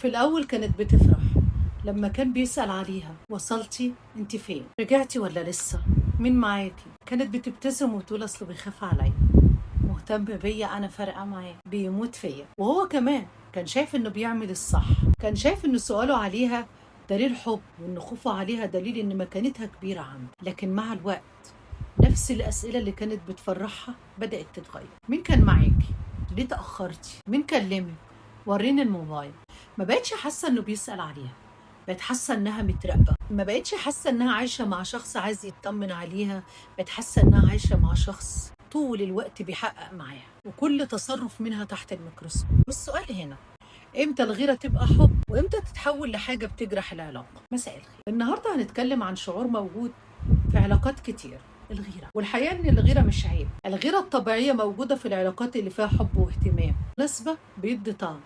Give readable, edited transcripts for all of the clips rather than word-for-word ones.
في الأول كانت بتفرح لما كان بيسأل عليها: وصلتي؟ انت فين؟ رجعتي ولا لسه؟ مين معاكي؟ كانت بتبتسم وتقول: أصله بيخاف عليا، مهتم بيا، أنا فارقة معاه، بيموت فيا. وهو كمان كان شايف إنه بيعمل الصح، كان شايف إن سؤاله عليها دليل حب، وإن خوفه عليها دليل إن مكانتها كبيرة عنده. لكن مع الوقت نفس الأسئلة اللي كانت بتفرحها بدأت تتغير: مين كان معاكي؟ ليه تأخرتي؟ مين كلمك؟ وريني الموبايل. ما بقتش حاسة إنه بيسأل عليها، بقت حاسة إنها متراقبة. ما بقتش حاسة إنها عايشة مع شخص عايز يطمن عليها، بقت حاسة إنها عايشة مع شخص طول الوقت بيحقق معاها، وكل تصرف منها تحت الميكروسكوب. والسؤال هنا: امتى الغيرة تبقى حب، وامتى تتحول لحاجة بتجرح العلاقة؟ مساء الخير. النهاردة هنتكلم عن شعور موجود في علاقات كتير: الغيرة. والحقيقة ان الغيرة مش عيب، الغيرة الطبيعية موجودة في العلاقات اللي فيها حب واهتمام. نسبة بيدي طعم،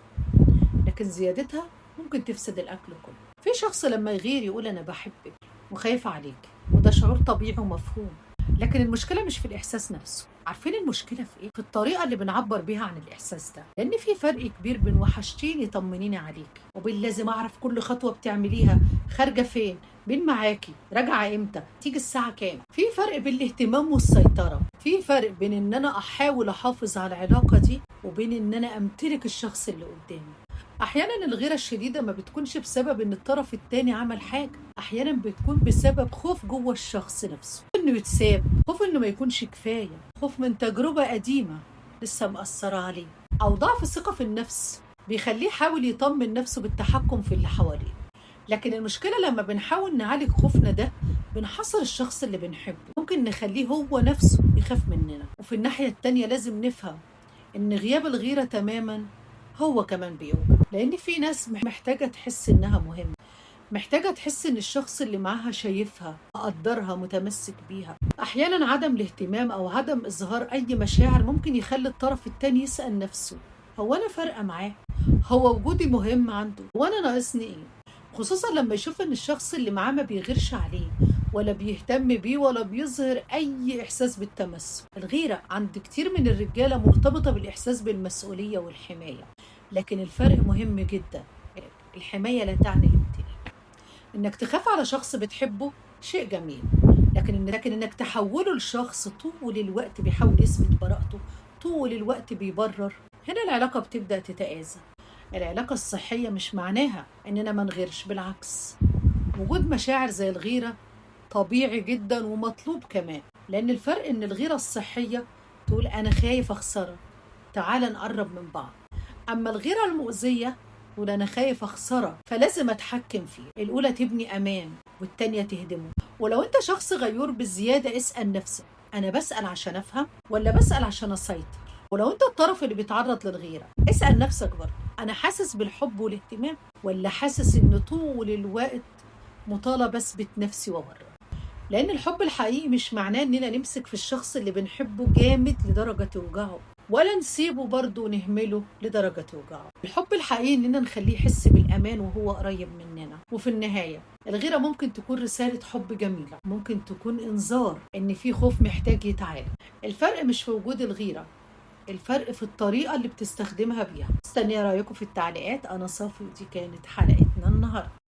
لكن زيادتها ممكن تفسد الأكل كله. في شخص لما يغير يقول: أنا بحبك وخايف عليك، وده شعور طبيعي ومفهوم. لكن المشكلة مش في الإحساس نفسه. عارفين المشكلة في إيه؟ في الطريقة اللي بنعبر بيها عن الإحساس ده. لأن في فرق كبير بين وحشتيني طمنيني عليك، وبين لازم أعرف كل خطوة بتعمليها، خارجة فين، مين معاكي، راجعة إمتى، تيجي الساعة كام. في فرق بين الاهتمام والسيطرة. في فرق بين إن أنا أحاول أحافظ على العلاقة دي، وبين إن أنا أمتلك الشخص اللي قدامي. أحيانا الغيرة الشديدة ما بتكونش بسبب إن الطرف التاني عمل حاجة، أحيانا بتكون بسبب خوف جوه الشخص نفسه، إنه يتساب، خوف إنه ما يكونش كفاية، خوف من تجربة قديمة لسه مأثرة عليه، أو ضعف ثقة في النفس بيخليه يحاول يطمن نفسه بالتحكم في اللي حواليه. لكن المشكلة لما بنحاول نعالج خوفنا ده بنحصر الشخص اللي بنحبه، ممكن نخليه هو نفسه يخاف مننا. وفي الناحية التانية لازم نفهم إن غياب الغيرة تماما هو كمان بيوجع، لأن في ناس محتاجة تحس إنها مهمة، محتاجة تحس إن الشخص اللي معاها شايفها، مقدرها، متمسك بيها. أحيانا عدم الاهتمام أو عدم إظهار أي مشاعر ممكن يخلي الطرف التاني يسأل نفسه: هو أنا فارقة معاه؟ هو وجودي مهم عنده؟ هو أنا ناقصني إيه؟ خصوصا لما يشوف إن الشخص اللي معاه ما بيغيرش عليه، ولا بيهتم بيه، ولا بيظهر أي إحساس بالتمسك. الغيرة عند كتير من الرجالة مرتبطة بالإحساس بالمسؤولية والحماية، لكن الفرق مهم جدا. الحماية لا تعني الامتلاك. إنك تخاف على شخص بتحبه شيء جميل، لكن إنك تحوله لشخص طول الوقت بيحاول يثبت براءته، طول الوقت بيبرر، هنا العلاقة بتبدأ تتآزر. العلاقة الصحية مش معناها إننا ما نغيرش، بالعكس، وجود مشاعر زي الغيرة طبيعي جدا ومطلوب كمان. لأن الفرق إن الغيرة الصحية تقول: أنا خايف أخسرك، تعال نقرب من بعض. أما الغيرة المؤذية تقول: أنا خايف أخسرك فلازم أتحكم فيه. الأولى تبني أمان والتانية تهدمه. ولو أنت شخص غيور بزيادة اسأل نفسك: أنا بسأل عشان أفهم ولا بسأل عشان أسيطر؟ ولو أنت الطرف اللي بيتعرض للغيرة اسأل نفسك برضه: أنا حاسس بالحب والاهتمام، ولا حاسس إن طول الوقت مطالبة أثبت نفسي وأبرر؟ لأن الحب الحقيقي مش معناه إننا نمسك في الشخص اللي بنحبه جامد لدرجة توجعه، ولا نسيبه برضه ونهمله لدرجة توجعه. الحب الحقيقي إننا نخليه يحس بالأمان وهو قريب مننا. وفي النهاية الغيرة ممكن تكون رسالة حب جميلة، ممكن تكون إنذار إن في خوف محتاج يتعالج. الفرق مش في وجود الغيرة، الفرق في الطريقة اللي بتستخدمها بيها. استني رأيكم في التعليقات. أنا صافي، ودي كانت حلقتنا النهاردة.